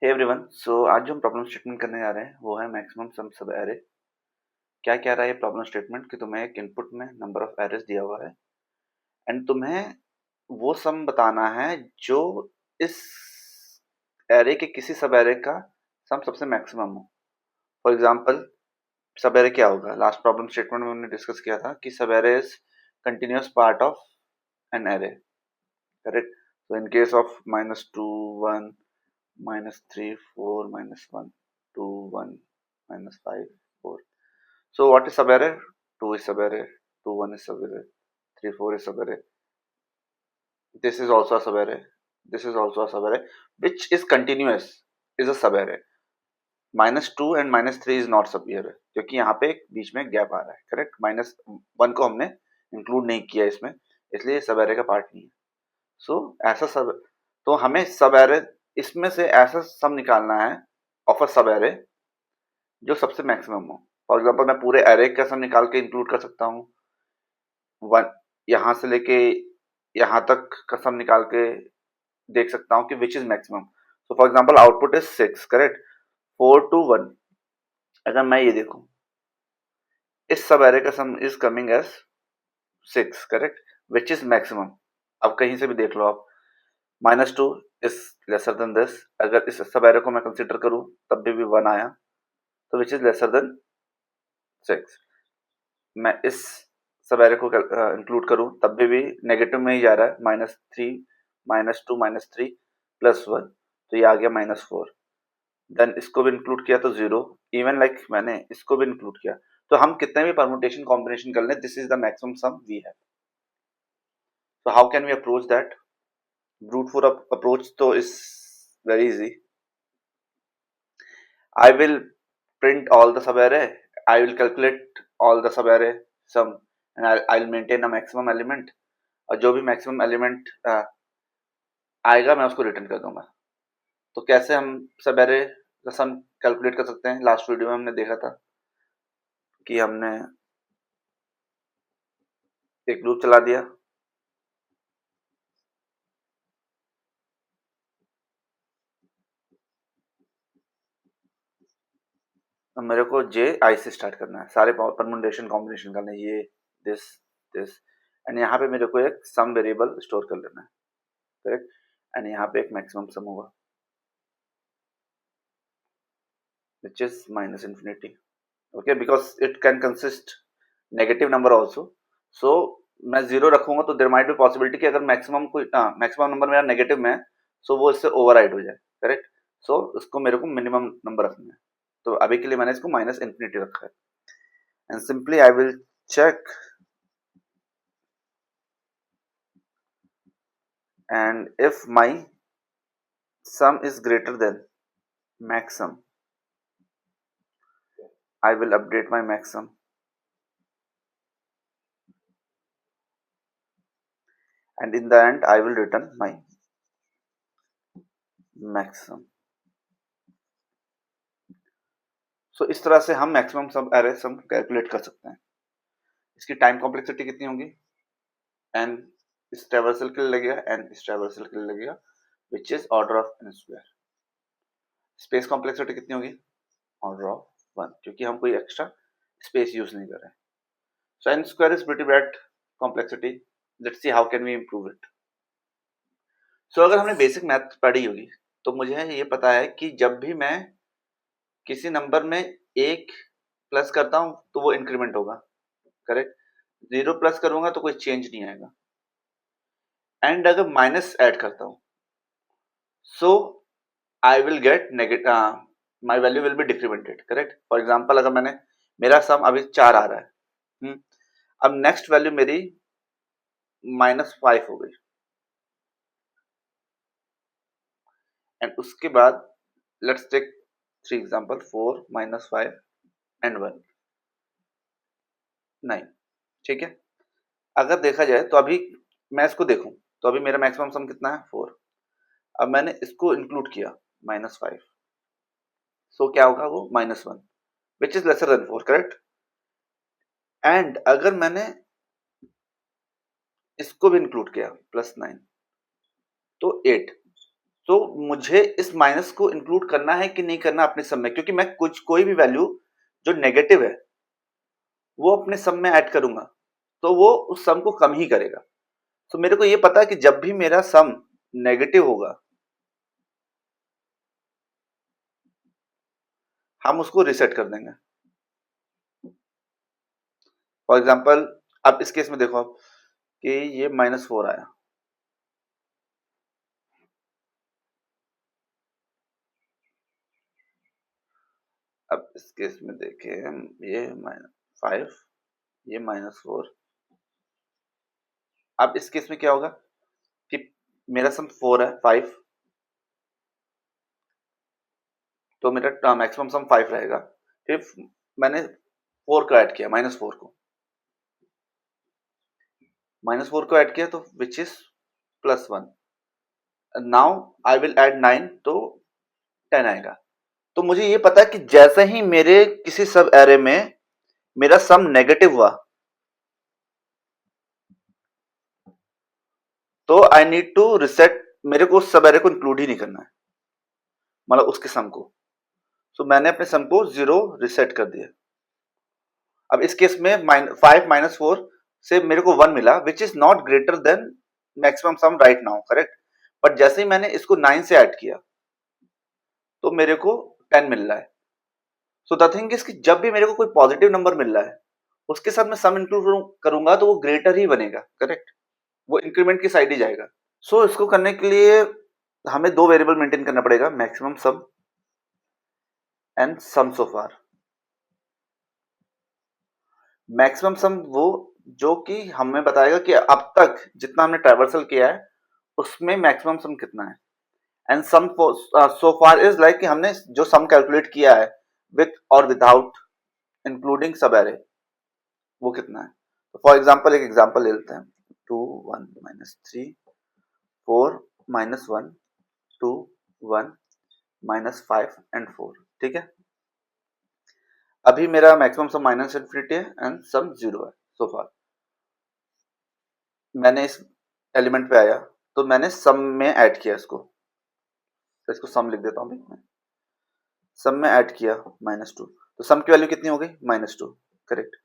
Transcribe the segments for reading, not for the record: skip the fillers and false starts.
Hey everyone, सो आज जो हम प्रॉब्लम स्टेटमेंट करने जा रहे हैं वो है मैक्सिमम सम सब एरे। क्या कह रहा है ये प्रॉब्लम स्टेटमेंट कि तुम्हें एक इनपुट में नंबर ऑफ एरेस दिया हुआ है एंड तुम्हें वो सम बताना है जो इस एरे के किसी सब एरे का सम सबसे मैक्सिमम हो। फॉर एग्जांपल सब एरे क्या होगा, लास्ट प्रॉब्लम स्टेटमेंट में हमने डिस्कस किया था कि सब array is continuous part of N array, correct. so in case of -2 1 -3 4 -1 2 1 -5 4. So what is subarray? 2 is subarray, 2 1 is subarray, 3 4 is subarray. This is also a subarray. This is also a subarray. Which is continuous is a subarray. -2 and -3 is not subarray क्योंकि यहाँ पे बीच में gap आ रहा है, correct. -1 को हमने include नहीं किया इसमें, इसलिए सबएरे का पार्ट नहीं है। सो ऐसा सब, तो हमें सबएरे इसमें से ऐसा सम निकालना है ऑफ अ सबएरे जो सबसे मैक्सिमम हो। फॉर एग्जाम्पल मैं पूरे एरे का सम निकाल के इंक्लूड कर सकता हूँ, वन यहाँ से लेके यहाँ तक का सम निकाल के देख सकता हूँ कि विच is maximum. So for example output is 6, correct. 4 to 1, अगर मैं ये देखूं इस सब एरे का sum is coming as 6, correct, which is maximum. अब कहीं से भी देख लो आप, -2 इज लेसर देन दिस। अगर इस सब एरे को मैं कंसिडर करूं तब भी 1 आया, तो विच इज लेसर देन 6। मैं इस सब एरे को इंक्लूड करूं तब भी नेगेटिव में ही जा रहा है, -3 -2 -3 +1, तो ये आ गया -4। देन इसको भी इंक्लूड किया तो 0, इवन लाइक मैंने इसको भी इंक्लूड किया, तो हम कितने भी परमुटेशन कॉम्बिनेशन कर लें, this is the maximum sum we have. so how can we approach that? Brute force approach तो is very easy. I will print all the subarray, I will calculate all the subarray sum and I'll maintain a maximum element, और जो भी maximum element आएगा मैं उसको return कर दूंगा। तो कैसे हम सब एरे का सम कैलकुलेट कर सकते हैं, लास्ट वीडियो में हमने देखा था कि हमने एक लूप चला दिया, तो मेरे को जे आई से स्टार्ट करना है, सारे परमुटेशन कॉम्बिनेशन करना है, ये दिस दिस, एंड यहाँ पे मेरे को एक सम वेरिएबल स्टोर कर लेना है, करेक्ट। एंड यहाँ पे एक मैक्सिमम सम होगा which is -infinity, okay, because it can consist negative number also. So मैं 0 रखूंगा तो देर माइट बी पॉसिबिलिटी कि अगर मैक्सिमम नंबर मेरा नेगेटिव में है, सो वो इससे ओवरराइड हो जाए, करेक्ट। सो उसको मेरे को मिनिमम नंबर रखना है, तो अभी के लिए मैंने इसको -infinity रखा है। And simply I will check, and if my sum is greater than maximum, I will update my maximum, and in the end I will return my maximum. सो इस तरह से हम मैक्सिमम सम एरे सम कैलकुलेट कर सकते हैं। इसकी टाइम कॉम्प्लेक्सिटी कितनी होगी, n इस ट्रैवर्सल के लिए लगेगा, n इस ट्रैवर्सल के लिए लगेगा, which is order of n square. Space complexity कितनी होगी, ऑर्डर ऑफ 1, क्योंकि हम कोई एक्स्ट्रा स्पेस यूज नहीं कर रहे हैं। So n square is pretty bad complexity, let's see how can we improve it. So अगर हमने बेसिक मैथ पढ़ी होगी तो मुझे ये पता है कि जब भी मैं किसी नंबर में एक प्लस करता हूं तो वो इंक्रीमेंट होगा, करेक्ट। 0 प्लस करूंगा तो कोई चेंज नहीं आएगा, एंड अगर माइनस ऐड करता हूं so I will get negative, my value will be decremented, correct. For example अगर मैंने, मेरा सम अभी 4 आ रहा है, अब नेक्स्ट वैल्यू मेरी -5 हो गई, एंड उसके बाद लेट्स टेक 3 एग्जाम्पल, 4 -5 एंड 1 9, ठीक है। अगर देखा जाए तो अभी मैं इसको देखूं तो अभी मेरा मैक्सिमम सम कितना है, 4। अब मैंने इसको इंक्लूड किया -5, सो क्या होगा वो -1, which is lesser then 4, correct. And अगर मैंने इसको भी इंक्लूड किया +9 तो 8, तो मुझे इस माइनस को इंक्लूड करना है कि नहीं करना अपने सम में, क्योंकि मैं कोई भी वैल्यू जो नेगेटिव है वो अपने सम में ऐड करूंगा तो वो उस सम को कम ही करेगा। तो मेरे को ये पता है कि जब भी मेरा सम नेगेटिव होगा हम उसको रिसेट कर देंगे। फॉर एग्जाम्पल अब इस केस में देखो आप कि ये -4 आया, अब इस केस में देखें ये -5 ये -4। अब इस केस में क्या होगा कि मेरा सम 4 है 5, तो मेरा मैक्सिमम सम 5 रहेगा। फिर मैंने 4 को ऐड किया, -4 को ऐड किया तो which is +1। Now I will add 9 तो 10 आएगा। तो मुझे ये पता है कि जैसे ही मेरे किसी सब एरे में मेरा सम नेगेटिव हुआ तो आई नीड टू रिसेट, मेरे को उस सब एरे को इंक्लूड ही नहीं करना है, मतलब उसके सम को। तो मैंने अपने सम को 0 रिसेट कर दिया। अब इस केस में 5 -4 से मेरे को 1 मिला which is not greater than maximum some right now, correct. But जैसे ही मैंने इसको 9 से ऐड किया तो मेरे को 10 मिल रहा है। सो द थिंग इज कि जब भी मेरे को कोई पॉजिटिव नंबर मिल रहा है उसके साथ मैं सम इंक्लूड करूंगा तो वो ग्रेटर ही बनेगा, करेक्ट, वो इंक्रीमेंट की साइड ही जाएगा। सो इसको करने के लिए हमें दो वेरिएबल मेंटेन करना पड़ेगा, maximum sum and sum so far. Maximum sum वो जो कि हमें बताएगा कि अब तक जितना हमने ट्रैवर्सल किया है उसमें मैक्सिमम सम कितना है। And sum so far is like कि हमने जो सम कैलकुलेट किया है विथ और विदाउट इंक्लूडिंग सब एरे वो कितना है। तो फॉर एग्जांपल एक एग्जांपल ले लेते हैं, 2 1 -3 4 -1 2 1 -5 एंड 4, ठीक है। अभी मेरा मैक्सिमम सम -इंफिनिटी है एंड सम 0 है सो फार। मैंने इस एलिमेंट पे आया तो मैंने सम में ऐड किया इसको, तो इसको सम लिख देता हूँ मैं। सम में ऐड किया -2 तो सम की वैल्यू कितनी हो गई -2, करेक्ट।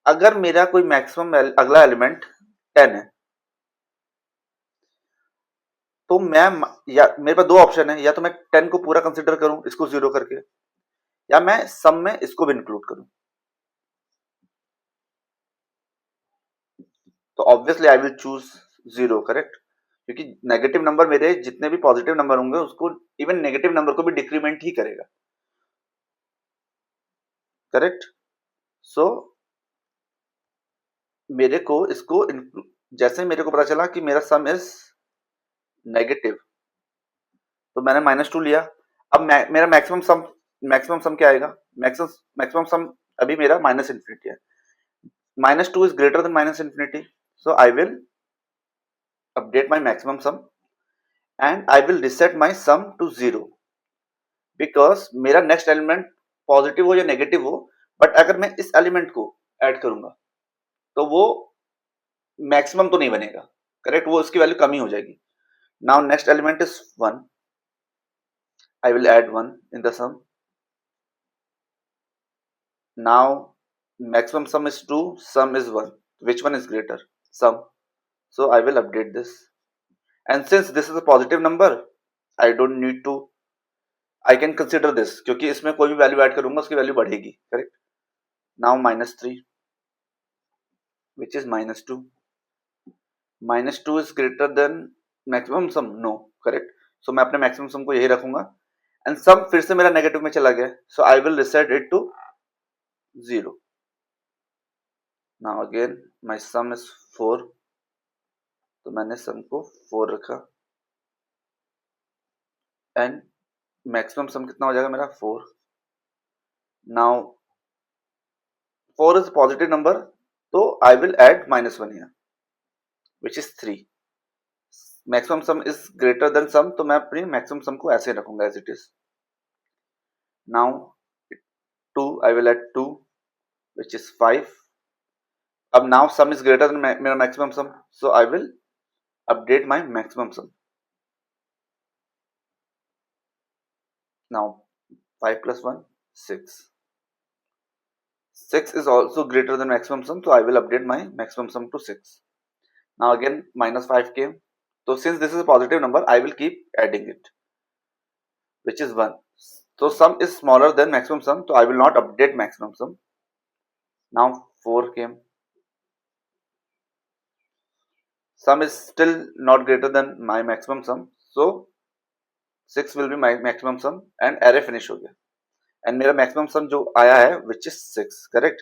अगर मेरा कोई मैक्सिमम अगला एलिमेंट 10 है तो मैं या मेरे पास दो ऑप्शन है, या तो मैं 10 को पूरा कंसिडर करूं इसको 0 करके, या मैं सम में इसको भी इंक्लूड करूं। तो obviously I will choose 0, correct, क्योंकि नेगेटिव नंबर मेरे जितने भी पॉजिटिव नंबर होंगे उसको, इवन नेगेटिव नंबर को भी डिक्रीमेंट ही करेगा, करेक्ट। सो मेरे को इसको जैसे मेरे को पता चला कि मेरा सम इज नेगेटिव तो मैंने -2 लिया। अब मेरा मैक्सिमम सम क्या आएगा, मैक्सिमम सम अभी मेरा -इंफिनिटी है, -2 is greater than -infinity, so I will update my maximum sum and I will reset my sum to 0 because मेरा नेक्स्ट एलिमेंट पॉजिटिव हो या नेगेटिव हो, बट अगर मैं इस एलिमेंट को ऐड करूंगा तो वो मैक्सिमम तो नहीं बनेगा, करेक्ट, वो उसकी वैल्यू कम ही हो जाएगी। Now next element is 1, I will add 1 in the sum. Now maximum sum is 2, sum is 1, which one is greater, sum, so I will update this. And since this is a positive number I don't need to, I can consider this क्योंकि इसमें कोई भी value add करूंगा उसकी value बढ़ेगी, correct. Now -3 which is -2, -2 is greater than maximum sum, no, करेक्ट। So मैं अपने मैक्सिमम सम को यही रखूंगा एंड सम फिर से मेरा नेगेटिव में चला गया, so I will reset it to 0। Now again my sum is 4 तो मैंने सम को 4 रखा एंड मैक्सिमम सम कितना हो जाएगा मेरा 4। नाउ 4 इज पॉजिटिव नंबर तो I will add -1 here which is 3। Maximum sum is greater than sum तो मैं अपनी मैक्सिमम सम को ऐसे रखूंगा as it is. Now 2 I will add 2 which is 5। अब now sum is greater than मेरा maximum sum so I will update my maximum sum Now 5 plus 1, 6. 6 is also greater than maximum sum, so I will update my maximum sum to 6. Now again minus 5 came. So since this is a positive number, I will keep adding it, which is 1. So sum is smaller than maximum sum, so I will not update maximum sum. Now 4 came. Sum is still not greater than my maximum sum, so 6 will be my maximum sum and array finish हो गया. And मेरा maximum सम जो आया है which is 6. Correct.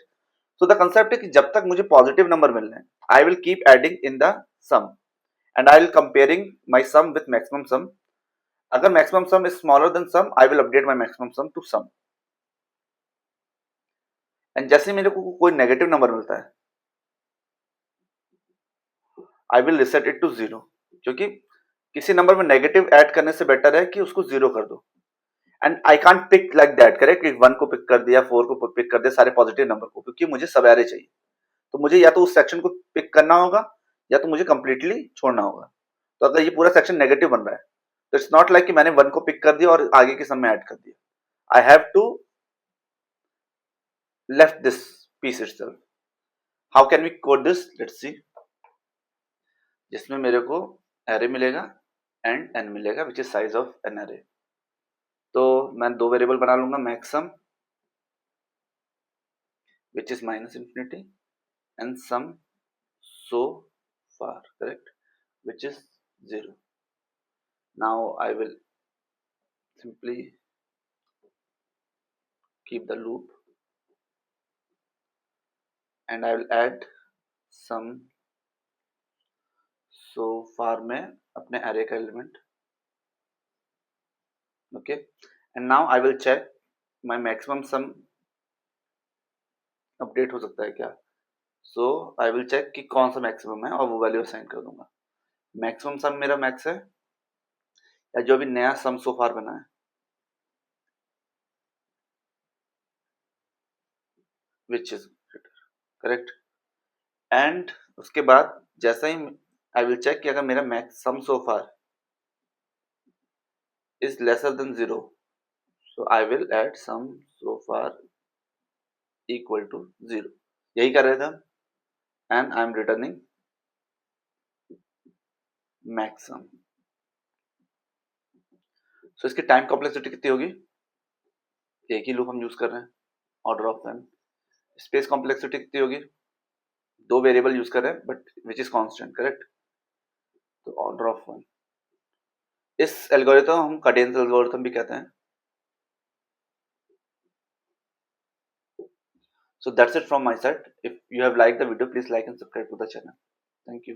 So the concept है कि जब तक मुझे पॉजिटिव नंबर मिल रहे हैं, I will keep adding in the sum and I will comparing my sum with maximum sum. अगर maximum sum is smaller than sum, I will update my maximum sum to sum. And जैसे मेरे को कोई negative number मिलता है, I will reset it to 0, क्योंकि किसी number में नेगेटिव ऐड करने से बेटर है कि उसको 0 कर दो. And I can't pick like that. Correct. 1 को पिक कर दिया, 4 को पिक कर दिया, सारे पॉजिटिव नंबर को, क्योंकि मुझे सब एरे चाहिए. तो मुझे या तो उस सेक्शन को पिक करना होगा या तो मुझे कंप्लीटली छोड़ना होगा. तो अगर ये पूरा सेक्शन नेगेटिव बन रहा है, तो इट्स नॉट लाइक कि मैंने 1 को पिक कर दिया और आगे के सम में ऐड कर दिया. I have to left this piece itself. How can we code this? Let's see. जिसमें मेरे को एरे मिलेगा एंड एन मिलेगा, which is size of N array. तो मैं दो वेरिएबल बना लूंगा, maximum which is minus infinity and sum so far, correct, which is 0. Now I will simply keep the loop and I will add sum so far में अपने array का element. Okay, and now I will check my maximum sum update हो सकता है क्या. सो I will check कि कौन सा मैक्सिमम है और वो वैल्यू असाइन कर दूंगा. मैक्सिमम सम मेरा मैक्स है या जो भी नया सम सो फार बना है, विच इज करेक्ट. एंड उसके बाद जैसा ही आई विल चेक कि अगर मेरा max sum so far is lesser than 0, so I will add sum so far equal to 0. यही कर रहे थे हम. And I am returning max sum. So इसकी टाइम कॉम्प्लेक्सिटी कितनी होगी? एक ही लूप हम यूज कर रहे हैं, order of n. Space complexity कितनी होगी? दो वेरिएबल यूज कर रहे हैं but which is constant. Correct. तो ऑर्डर ऑफ 1. इस एल्गोरिथम हम कैडेंस एल्गोरिथम भी कहते हैं. So that's it from my side. If you have liked the video, please like and subscribe to the channel. Thank you.